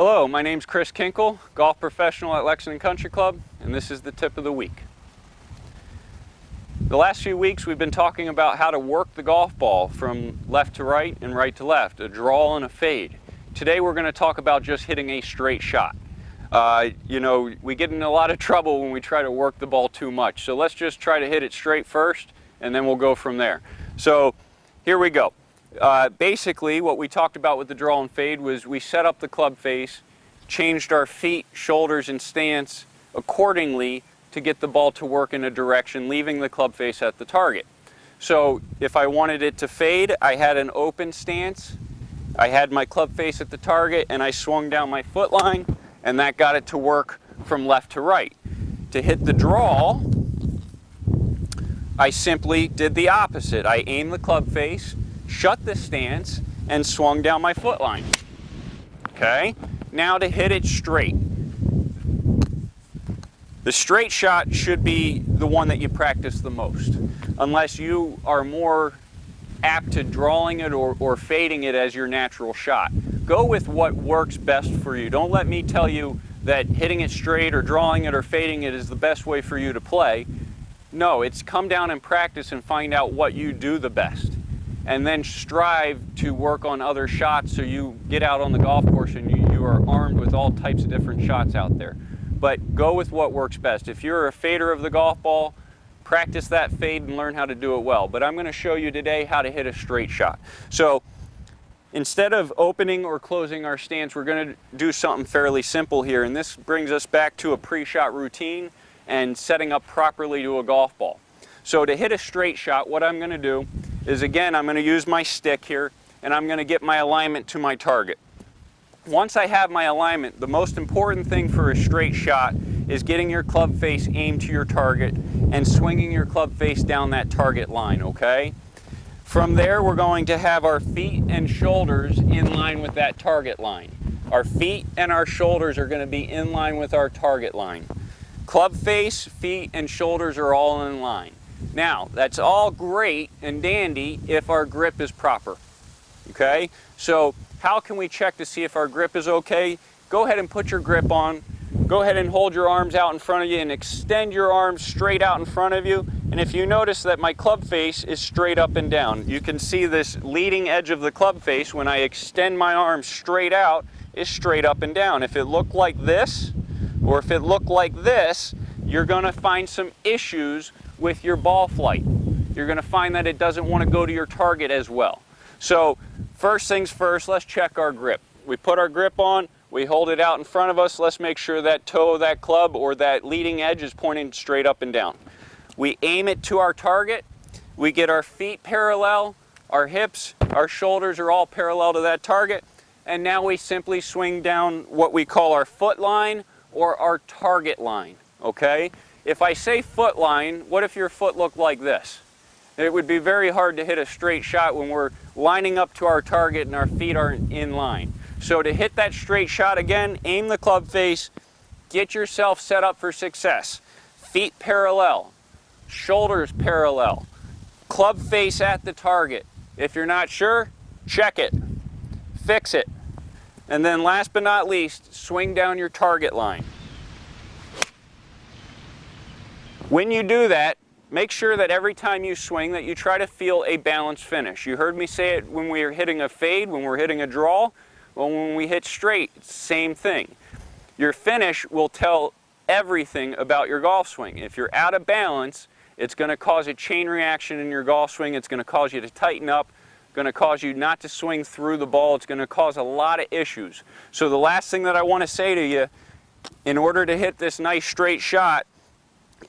Hello, my name's Chris Kinkle, golf professional at Lexington Country Club, and this is the tip of the week. The last few weeks we've been talking about how to work the golf ball from left to right and right to left, a draw and a fade. Today we're going to talk about just hitting a straight shot. We get in a lot of trouble when we try to work the ball too much, so let's just try to hit it straight first and then we'll go from there. So here we go. Basically what we talked about with the draw and fade was we set up the club face, changed our feet, shoulders, and stance accordingly to get the ball to work in a direction, leaving the club face at the target. So if I wanted it to fade, I had an open stance, I had my club face at the target, and I swung down my foot line, and that got it to work from left to right. To hit the draw, I simply did the opposite. I aimed the club face, shut the stance, and swung down my foot line. Okay? Now to hit it straight. The straight shot should be the one that you practice the most, unless you are more apt to drawing it or fading it as your natural shot. Go with what works best for you. Don't let me tell you that hitting it straight or drawing it or fading it is the best way for you to play. No, it's come down and practice and find out what you do the best, and then strive to work on other shots so you get out on the golf course and you are armed with all types of different shots out there. But go with what works best. If you're a fader of the golf ball, practice that fade and learn how to do it well. But I'm going to show you today how to hit a straight shot. So instead of opening or closing our stance, we're going to do something fairly simple here. And this brings us back to a pre-shot routine and setting up properly to a golf ball. So to hit a straight shot, what I'm going to do is, again, I'm going to use my stick here and I'm going to get my alignment to my target. Once I have my alignment, the most important thing for a straight shot is getting your club face aimed to your target and swinging your club face down that target line, okay? From there, we're going to have our feet and shoulders in line with that target line. Our feet and our shoulders are going to be in line with our target line. Club face, feet, and shoulders are all in line. Now, that's all great and dandy if our grip is proper, okay? So how can we check to see if our grip is okay? Go ahead and put your grip on. Go ahead and hold your arms out in front of you and extend your arms straight out in front of you. And if you notice that my club face is straight up and down, you can see this leading edge of the club face when I extend my arms straight out is straight up and down. If it looked like this, or if it looked like this, you're going to find some issues with your ball flight. You're going to find that it doesn't want to go to your target as well. So first things first, let's check our grip. We put our grip on, we hold it out in front of us. Let's make sure that toe of that club or that leading edge is pointing straight up and down. We aim it to our target. We get our feet parallel, our hips, our shoulders are all parallel to that target. And now we simply swing down what we call our foot line or our target line, okay? If I say foot line, what if your foot looked like this? It would be very hard to hit a straight shot when we're lining up to our target and our feet aren't in line. So to hit that straight shot, again, aim the club face, get yourself set up for success. Feet parallel, shoulders parallel, club face at the target. If you're not sure, check it, fix it. And then last but not least, swing down your target line. When you do that, make sure that every time you swing that you try to feel a balanced finish. You heard me say it when we were hitting a fade, when we're hitting a draw. Well, when we hit straight, same thing. Your finish will tell everything about your golf swing. If you're out of balance, it's going to cause a chain reaction in your golf swing. It's going to cause you to tighten up, going to cause you not to swing through the ball. It's going to cause a lot of issues. So the last thing that I want to say to you, in order to hit this nice straight shot,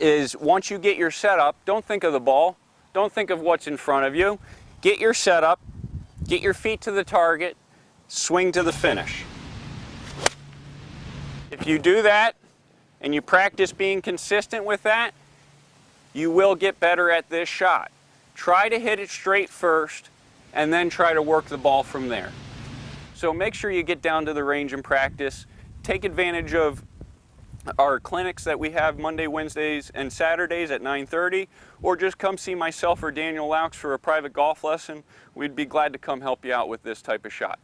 is once you get your setup, don't think of the ball, don't think of what's in front of you. Get your setup, get your feet to the target, swing to the finish. If you do that and you practice being consistent with that, you will get better at this shot. Try to hit it straight first and then try to work the ball from there. So make sure you get down to the range and practice. Take advantage of our clinics that we have Monday, Wednesdays, and Saturdays at 9:30, or just come see myself or Daniel Laux for a private golf lesson. We'd be glad to come help you out with this type of shot.